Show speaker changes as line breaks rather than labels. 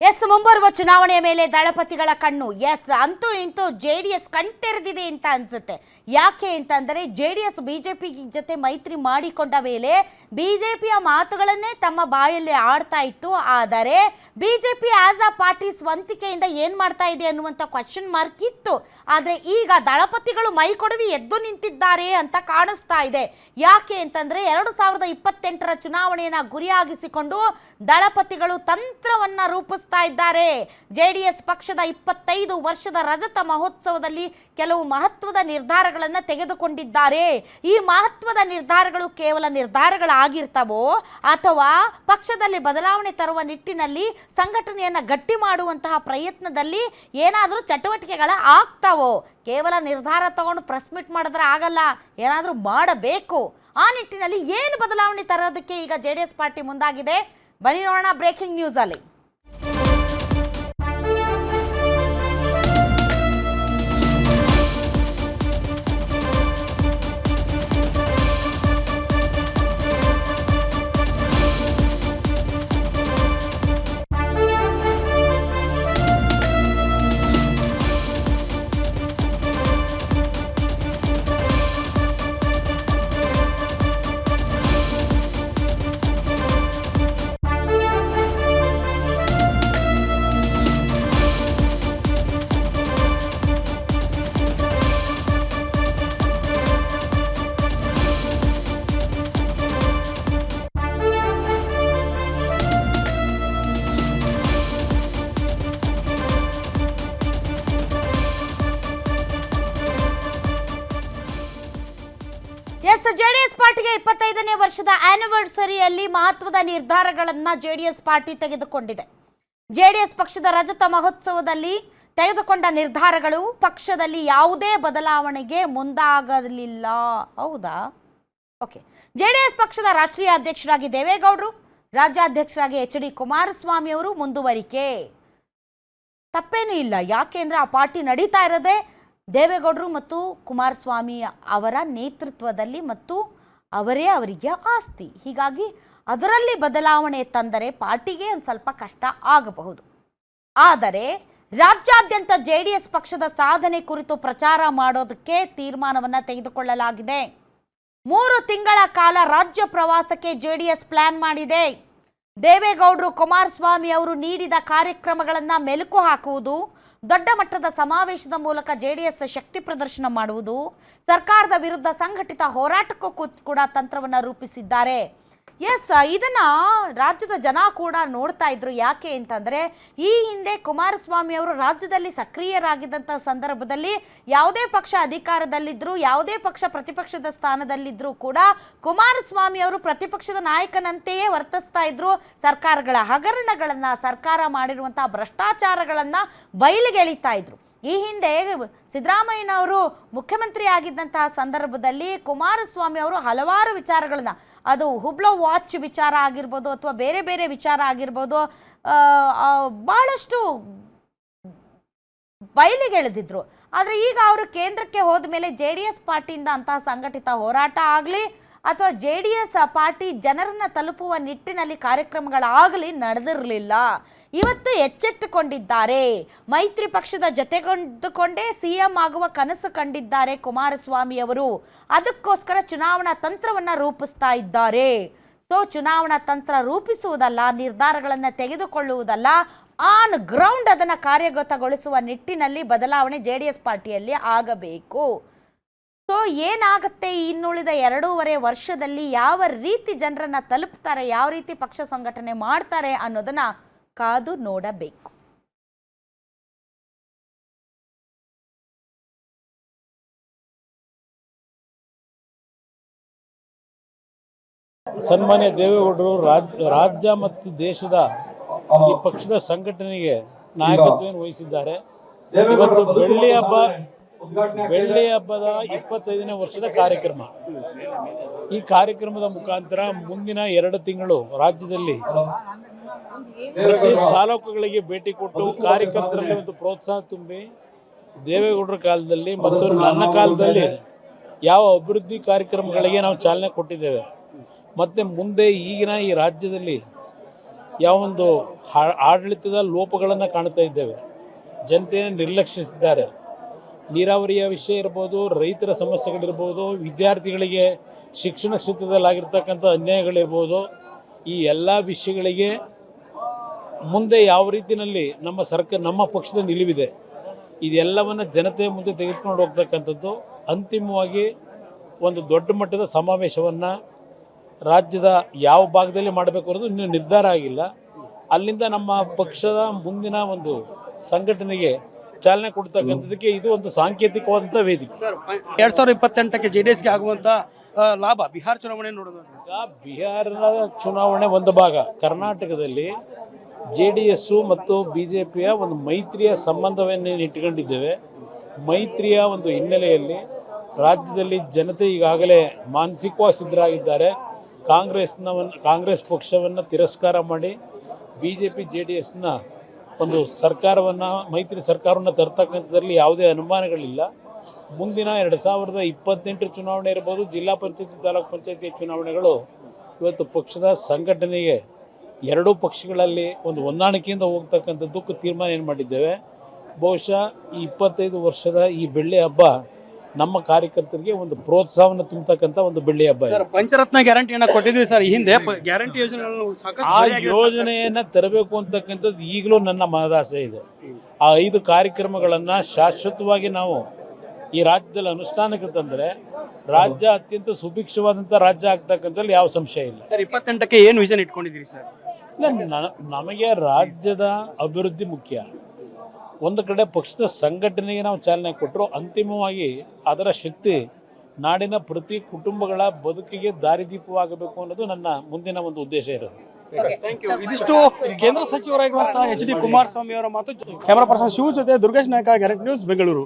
S, ಮುಂಬರುವ ಚುನಾವಣೆಯ ಮೇಲೆ ದಳಪತಿಗಳ ಕಣ್ಣು. ಎಸ್, ಅಂತೂ ಇಂತೂ ಜೆಡಿಎಸ್ ಕಣ್ತೆರೆದಿದೆ ಅಂತ ಅನ್ಸುತ್ತೆ. ಯಾಕೆ ಅಂತಂದರೆ ಜೆಡಿಎಸ್ ಬಿಜೆಪಿ ಜೊತೆ ಮೈತ್ರಿ ಮಾಡಿಕೊಂಡ ಮೇಲೆ ಬಿಜೆಪಿಯ ಮಾತುಗಳನ್ನೇ ತಮ್ಮ ಬಾಯಲ್ಲಿ ಆಡ್ತಾ ಇತ್ತು. ಆದರೆ ಬಿಜೆಪಿ ಆಸ್ ಅ ಪಾರ್ಟಿ ಸ್ವಂತಿಕೆಯಿಂದ ಏನ್ ಮಾಡ್ತಾ ಇದೆ ಅನ್ನುವಂಥ ಕ್ವಶನ್ ಮಾರ್ಕ್ ಇತ್ತು. ಆದರೆ ಈಗ ದಳಪತಿಗಳು ಮೈ ಕೊಡವಿ ಎದ್ದು ನಿಂತಿದ್ದಾರೆ ಅಂತ ಕಾಣಿಸ್ತಾ ಇದೆ. ಯಾಕೆ ಅಂತಂದ್ರೆ 2028ರ ಚುನಾವಣೆಯನ್ನ ಗುರಿಯಾಗಿಸಿಕೊಂಡು ದಳಪತಿಗಳು ತಂತ್ರವನ್ನ ರೂಪಿಸ್ತಾ ಇದ್ದಾರೆ. ಜೆಡಿಎಸ್ ಪಕ್ಷದ 25 ವರ್ಷದ ರಜತ ಮಹೋತ್ಸವದಲ್ಲಿ ಕೆಲವು ಮಹತ್ವದ ನಿರ್ಧಾರಗಳನ್ನು ತೆಗೆದುಕೊಂಡಿದ್ದಾರೆ. ಈ ಮಹತ್ವದ ನಿರ್ಧಾರಗಳು ಕೇವಲ ನಿರ್ಧಾರಗಳಾಗಿರ್ತವೋ ಅಥವಾ ಪಕ್ಷದಲ್ಲಿ ಬದಲಾವಣೆ ತರುವ ನಿಟ್ಟಿನಲ್ಲಿ ಸಂಘಟನೆಯನ್ನ ಗಟ್ಟಿ ಮಾಡುವಂತಹ ಪ್ರಯತ್ನದಲ್ಲಿ ಏನಾದರೂ ಚಟುವಟಿಕೆಗಳ ಆಗ್ತಾವೋ? ಕೇವಲ ನಿರ್ಧಾರ ತಗೊಂಡು ಪ್ರೆಸ್ ಮೀಟ್ ಮಾಡಿದ್ರೆ ಆಗಲ್ಲ, ಏನಾದರೂ ಮಾಡಬೇಕು. ಆ ನಿಟ್ಟಿನಲ್ಲಿ ಏನು ಬದಲಾವಣೆ ತರೋದಕ್ಕೆ ಈಗ ಜೆಡಿಎಸ್ ಪಾರ್ಟಿ ಮುಂದಾಗಿದೆ? ಬನ್ನಿ ನೋಡೋಣ ಬ್ರೇಕಿಂಗ್ ನ್ಯೂಸ್ ಅಲ್ಲಿ. ಎಸ್, ಜೆಡಿಎಸ್ ಪಾರ್ಟಿಗೆ 25ನೇ ವರ್ಷದ ಆನಿವರ್ಸರಿಯಲ್ಲಿ ಮಹತ್ವದ ನಿರ್ಧಾರಗಳನ್ನು ಜೆಡಿಎಸ್ ಪಾರ್ಟಿ ತೆಗೆದುಕೊಂಡಿದೆ. ಜೆಡಿಎಸ್ ಪಕ್ಷದ ರಜತ ಮಹೋತ್ಸವದಲ್ಲಿ ತೆಗೆದುಕೊಂಡ ನಿರ್ಧಾರಗಳು ಪಕ್ಷದಲ್ಲಿ ಯಾವುದೇ ಬದಲಾವಣೆಗೆ ಮುಂದಾಗಲಿಲ್ಲ. ಹೌದಾ? ಓಕೆ. ಜೆಡಿಎಸ್ ಪಕ್ಷದ ರಾಷ್ಟ್ರೀಯ ಅಧ್ಯಕ್ಷರಾಗಿ ದೇವೇಗೌಡರು, ರಾಜ್ಯಾಧ್ಯಕ್ಷರಾಗಿ ಎಚ್.ಡಿ. ಕುಮಾರಸ್ವಾಮಿ ಅವರು ಮುಂದುವರಿಕೆ. ತಪ್ಪೇನೂ ಇಲ್ಲ. ಯಾಕೆ ಅಂದರೆ ಆ ಪಾರ್ಟಿ ನಡೀತಾ ಇರೋದೇ ದೇವೇಗೌಡರು ಮತ್ತು ಕುಮಾರಸ್ವಾಮಿ ಅವರ ನೇತೃತ್ವದಲ್ಲಿ ಮತ್ತು ಅವರಿಗೆ ಆಸ್ತಿ. ಹೀಗಾಗಿ ಅದರಲ್ಲಿ ಬದಲಾವಣೆ ತಂದರೆ ಪಾರ್ಟಿಗೆ ಒಂದು ಸ್ವಲ್ಪ ಕಷ್ಟ ಆಗಬಹುದು. ಆದರೆ ರಾಜ್ಯಾದ್ಯಂತ ಜೆಡಿಎಸ್ ಪಕ್ಷದ ಸಾಧನೆ ಕುರಿತು ಪ್ರಚಾರ ಮಾಡೋದಕ್ಕೆ ತೀರ್ಮಾನವನ್ನು ತೆಗೆದುಕೊಳ್ಳಲಾಗಿದೆ. 3 ತಿಂಗಳ ಕಾಲ ರಾಜ್ಯ ಪ್ರವಾಸಕ್ಕೆ ಜೆಡಿಎಸ್ ಪ್ಲಾನ್ ಮಾಡಿದೆ. ದೇವೇಗೌಡರು, ಕುಮಾರಸ್ವಾಮಿ ಅವರು ನೀಡಿದ ಕಾರ್ಯಕ್ರಮಗಳನ್ನು ಮೆಲುಕು ಹಾಕುವುದು, ದೊಡ್ಡ ಮಟ್ಟದ ಸಮಾವೇಶದ ಮೂಲಕ ಜೆಡಿಎಸ್ ಶಕ್ತಿ ಪ್ರದರ್ಶನ ಮಾಡುವುದು, ಸರ್ಕಾರದ ವಿರುದ್ಧ ಸಂಘಟಿತ ಹೋರಾಟಕ್ಕೂ ಕೂಡ ತಂತ್ರವನ್ನು ರೂಪಿಸಿದ್ದಾರೆ. ಎಸ್, ಇದನ್ನ ರಾಜ್ಯದ ಜನ ಕೂಡ ನೋಡ್ತಾ ಇದ್ರು. ಯಾಕೆ ಅಂತಂದರೆ ಈ ಹಿಂದೆ ಕುಮಾರಸ್ವಾಮಿ ಅವರು ರಾಜ್ಯದಲ್ಲಿ ಸಕ್ರಿಯರಾಗಿದ್ದಂಥ ಸಂದರ್ಭದಲ್ಲಿ ಯಾವುದೇ ಪಕ್ಷ ಅಧಿಕಾರದಲ್ಲಿದ್ದರೂ, ಯಾವುದೇ ಪಕ್ಷ ಪ್ರತಿಪಕ್ಷದ ಸ್ಥಾನದಲ್ಲಿದ್ದರೂ ಕೂಡ ಕುಮಾರಸ್ವಾಮಿ ಅವರು ಪ್ರತಿಪಕ್ಷದ ನಾಯಕನಂತೆಯೇ ವರ್ತಿಸ್ತಾ ಇದ್ರು. ಸರ್ಕಾರಗಳ ಹಗರಣಗಳನ್ನು, ಸರ್ಕಾರ ಮಾಡಿರುವಂತಹ ಭ್ರಷ್ಟಾಚಾರಗಳನ್ನು ಬಯಲಿಗೆ ಎಳಿತಾ ಇದ್ರು. ಈ ಹಿಂದೆ ಸಿದ್ದರಾಮಯ್ಯನವರು ಮುಖ್ಯಮಂತ್ರಿ ಆಗಿದ್ದಂತಹ ಸಂದರ್ಭದಲ್ಲಿ ಕುಮಾರಸ್ವಾಮಿ ಅವರು ಹಲವಾರು ವಿಚಾರಗಳನ್ನ, ಅದು ಹುಬ್ಳ ವಾಚ್ ವಿಚಾರ ಆಗಿರ್ಬೋದು ಅಥವಾ ಬೇರೆ ಬೇರೆ ವಿಚಾರ ಆಗಿರ್ಬೋದು, ಭಾಳಷ್ಟು ಬಯಲಿಗೆ ಎಳೆದಿದ್ರು. ಆದರೆ ಈಗ ಅವರು ಕೇಂದ್ರಕ್ಕೆ ಹೋದ ಮೇಲೆ ಜೆಡಿಎಸ್ ಪಾರ್ಟಿಯಿಂದ ಅಂತಹ ಸಂಘಟಿತ ಹೋರಾಟ ಆಗಲಿ ಅಥವಾ ಜೆಡಿಎಸ್ ಪಾರ್ಟಿ ಜನರನ್ನು ತಲುಪುವ ನಿಟ್ಟಿನಲ್ಲಿ ಕಾರ್ಯಕ್ರಮಗಳಾಗಲಿ ನಡೆದಿರಲಿಲ್ಲ. ಇವತ್ತು ಎಚ್ಚೆತ್ತುಕೊಂಡಿದ್ದಾರೆ. ಮೈತ್ರಿ ಪಕ್ಷದ ಜೊತೆಗೊಂಡುಕೊಂಡೇ ಸಿಎಂ ಆಗುವ ಕನಸು ಕಂಡಿದ್ದಾರೆ ಕುಮಾರಸ್ವಾಮಿ ಅವರು. ಅದಕ್ಕೋಸ್ಕರ ಚುನಾವಣಾ ತಂತ್ರವನ್ನು ರೂಪಿಸ್ತಾ ಇದ್ದಾರೆ. ಸೊ ಚುನಾವಣಾ ತಂತ್ರ ರೂಪಿಸುವುದಲ್ಲ, ನಿರ್ಧಾರಗಳನ್ನು ತೆಗೆದುಕೊಳ್ಳುವುದಲ್ಲ, ಆನ್ ಗ್ರೌಂಡ್ ಅದನ್ನು ಕಾರ್ಯಗತಗೊಳಿಸುವ ನಿಟ್ಟಿನಲ್ಲಿ ಬದಲಾವಣೆ ಜೆಡಿಎಸ್ ಪಾರ್ಟಿಯಲ್ಲಿ ಆಗಬೇಕು. ಸೊ ಏನಾಗುತ್ತೆ ಇನ್ನುಳಿದ 2.5 ವರ್ಷದಲ್ಲಿ, ಯಾವ ರೀತಿ ಜನರನ್ನ ತಲುಪ್ತಾರೆ, ಯಾವ ರೀತಿ ಪಕ್ಷ ಸಂಘಟನೆ ಮಾಡ್ತಾರೆ ಅನ್ನೋದನ್ನ ಕಾದು ನೋಡಬೇಕು.
ಸನ್ಮಾನ್ಯ ದೇವೇಗೌಡರು ರಾಜ್ಯ ಮತ್ತು ದೇಶದ ಈ ಪಕ್ಷದ ಸಂಘಟನೆಗೆ ನಾಯಕತ್ವವನ್ನು ವಹಿಸಿದ್ದಾರೆ. ಇವತ್ತು ಬೆಳ್ಳಿ ಹಬ್ಬದ 25ನೇ ವರ್ಷದ ಕಾರ್ಯಕ್ರಮ. ಈ ಕಾರ್ಯಕ್ರಮದ ಮುಖಾಂತರ ಮುಂದಿನ 2 ತಿಂಗಳು ರಾಜ್ಯದಲ್ಲಿ ಪ್ರತಿ ತಾಲೂಕುಗಳಿಗೆ ಭೇಟಿ ಕೊಟ್ಟು ಕಾರ್ಯಕರ್ತರಲ್ಲಿ ಒಂದು ಪ್ರೋತ್ಸಾಹ ತುಂಬಿ, ದೇವೇಗೌಡರ ಕಾಲದಲ್ಲಿ ಮತ್ತು ನನ್ನ ಕಾಲದಲ್ಲಿ ಯಾವ ಅಭಿವೃದ್ಧಿ ಕಾರ್ಯಕ್ರಮಗಳಿಗೆ ನಾವು ಚಾಲನೆ ಕೊಟ್ಟಿದ್ದೇವೆ, ಮತ್ತು ಮುಂದೆ ಈಗಿನ ಈ ರಾಜ್ಯದಲ್ಲಿ ಯಾವೊಂದು ಆಡಳಿತದ ಲೋಪಗಳನ್ನು ಕಾಣ್ತಾ ಇದ್ದೇವೆ. ಜನತೆಯನ್ನು ನಿರ್ಲಕ್ಷಿಸಿದ್ದಾರೆ. ನೀರಾವರಿಯ ವಿಷಯ ಇರ್ಬೋದು, ರೈತರ ಸಮಸ್ಯೆಗಳಿರ್ಬೋದು, ವಿದ್ಯಾರ್ಥಿಗಳಿಗೆ ಶಿಕ್ಷಣ ಕ್ಷೇತ್ರದಲ್ಲಾಗಿರ್ತಕ್ಕಂಥ ಅನ್ಯಾಯಗಳಿರ್ಬೋದು, ಈ ಎಲ್ಲ ವಿಷಯಗಳಿಗೆ ಮುಂದೆ ಯಾವ ರೀತಿಯಲ್ಲಿ ನಮ್ಮ ಪಕ್ಷದ ನಿಲುವಿದೆ ಇದೆಲ್ಲವನ್ನು ಜನತೆಯ ಮುಂದೆ ತೆಗೆದುಕೊಂಡು ಹೋಗ್ತಕ್ಕಂಥದ್ದು. ಅಂತಿಮವಾಗಿ ಒಂದು ದೊಡ್ಡ ಮಟ್ಟದ ಸಮಾವೇಶವನ್ನು ರಾಜ್ಯದ ಯಾವ ಭಾಗದಲ್ಲಿ ಮಾಡಬೇಕು ಅನ್ನೋದು ಇನ್ನೂ ನಿರ್ಧಾರ ಆಗಿಲ್ಲ. ಅಲ್ಲಿಂದ ನಮ್ಮ ಪಕ್ಷದ ಮುಂದಿನ ಒಂದು ಸಂಘಟನೆಗೆ ಚಾಲನೆ ಕೊಡ್ತಕ್ಕಂಥದ್ದಕ್ಕೆ ಇದು ಒಂದು ಸಾಂಕೇತಿಕವಾದಂಥ ವೇದಿಕೆ.
2028ಕ್ಕೆ JDSಗೆ ಆಗುವಂಥ ಲಾಭ ಬಿಹಾರ ಚುನಾವಣೆ ನೋಡೋದು.
ಈಗ ಬಿಹಾರದ ಚುನಾವಣೆ ಒಂದು ಭಾಗ, ಕರ್ನಾಟಕದಲ್ಲಿ JDS ಮತ್ತು BJPಯ ಒಂದು ಮೈತ್ರಿಯ ಸಂಬಂಧವನ್ನು ಇಟ್ಟುಕೊಂಡಿದ್ದೇವೆ. ಮೈತ್ರಿಯ ಒಂದು ಹಿನ್ನೆಲೆಯಲ್ಲಿ ರಾಜ್ಯದಲ್ಲಿ ಜನತೆ ಈಗಾಗಲೇ ಮಾನಸಿಕವಾಗಿ ಸಿದ್ಧರಾಗಿದ್ದಾರೆ. ಕಾಂಗ್ರೆಸ್ ಪಕ್ಷವನ್ನು ತಿರಸ್ಕಾರ ಮಾಡಿ BJP JDSನ ಒಂದು ಸರ್ಕಾರವನ್ನು, ಮೈತ್ರಿ ಸರ್ಕಾರವನ್ನು ತರ್ತಕ್ಕಂಥದ್ರಲ್ಲಿ ಯಾವುದೇ ಅನುಮಾನಗಳಿಲ್ಲ. ಮುಂದಿನ 2028 ಚುನಾವಣೆ ಇರ್ಬೋದು, ಜಿಲ್ಲಾ ಪಂಚಾಯತಿ, ತಾಲೂಕು ಪಂಚಾಯತಿ ಚುನಾವಣೆಗಳು ಇವತ್ತು ಪಕ್ಷದ ಸಂಘಟನೆಗೆ ಎರಡೂ ಪಕ್ಷಗಳಲ್ಲಿ ಒಂದು ಹೊಂದಾಣಿಕೆಯಿಂದ ಹೋಗ್ತಕ್ಕಂಥದ್ದಕ್ಕೂ ತೀರ್ಮಾನ ಏನು ಮಾಡಿದ್ದೇವೆ. ಬಹುಶಃ ಈ 25 ವರ್ಷದ ಈ ಬೆಳ್ಳಿ ಹಬ್ಬ ನಮ್ಮ ಕಾರ್ಯಕರ್ತರಿಗೆ ಒಂದು ಪ್ರೋತ್ಸಾಹವನ್ನು ತುಂಬತಕ್ಕಂಥ ಒಂದು ಬೆಳ್ಳಿ ಹಬ್ಬ.
ಪಂಚರತ್ನ ಗ್ಯಾರಂಟಿಯನ್ನು ಕೊಟ್ಟಿದ್ರಿ ಸರ್, ಈ ಹಿಂದೆ ಗ್ಯಾರಂಟಿ ಯೋಜನೆಗಳನ್ನು ಸಾಕಷ್ಟು
ಆ ಯೋಜನೆಯನ್ನು ತರಬೇಕು ಅಂತಕ್ಕಂಥದ್ದು ಈಗಲೂ ನನ್ನ ಮನದಾಸೆ ಇದೆ. ಆ 5 ಕಾರ್ಯಕ್ರಮಗಳನ್ನು ಶಾಶ್ವತವಾಗಿ ನಾವು ಈ ರಾಜ್ಯದಲ್ಲಿ ಅನುಷ್ಠಾನಕ್ಕೆ ತಂದರೆ ರಾಜ್ಯ ಅತ್ಯಂತ ಸುಭಿಕ್ಷವಾದಂಥ ರಾಜ್ಯ ಆಗ್ತಕ್ಕಂಥದ್ದು ಯಾವ ಸಂಶಯ ಇಲ್ಲ.
ಸರ್, 28ಕ್ಕೆ ಏನು ವಿಷನ್ ಇಟ್ಕೊಂಡಿದ್ದೀರಿ ಸರ್?
ಇಲ್ಲ, ನಮಗೆ ರಾಜ್ಯದ ಅಭಿವೃದ್ಧಿ ಮುಖ್ಯ. ಒಂದು ಕಡೆ ಪಕ್ಷದ ಸಂಘಟನೆಗೆ ನಾವು ಚಾಲನೆ ಕೊಟ್ಟರು, ಅಂತಿಮವಾಗಿ ಅದರ ಶಕ್ತಿ ನಾಡಿನ ಪ್ರತಿ ಕುಟುಂಬಗಳ ಬದುಕಿಗೆ ದಾರಿದೀಪವಾಗಬೇಕು ಅನ್ನೋದು ನನ್ನ ಮುಂದಿನ ಒಂದು ಉದ್ದೇಶ ಇರೋದು.
ಇದಿಷ್ಟು ಕೇಂದ್ರ ಸಚಿವರಾಗಿರುವಂತಹ HD ಕುಮಾರಸ್ವಾಮಿ ಅವರ ಮಾತು. ಕ್ಯಾಮರಾ ಪರ್ಸನ್ ಶಿವ ಜೊತೆ ದುರ್ಗೇಶ್ ನಾಯ್ಕ, ಗ್ಯಾರಂಟಿ ನ್ಯೂಸ್, ಬೆಂಗಳೂರು.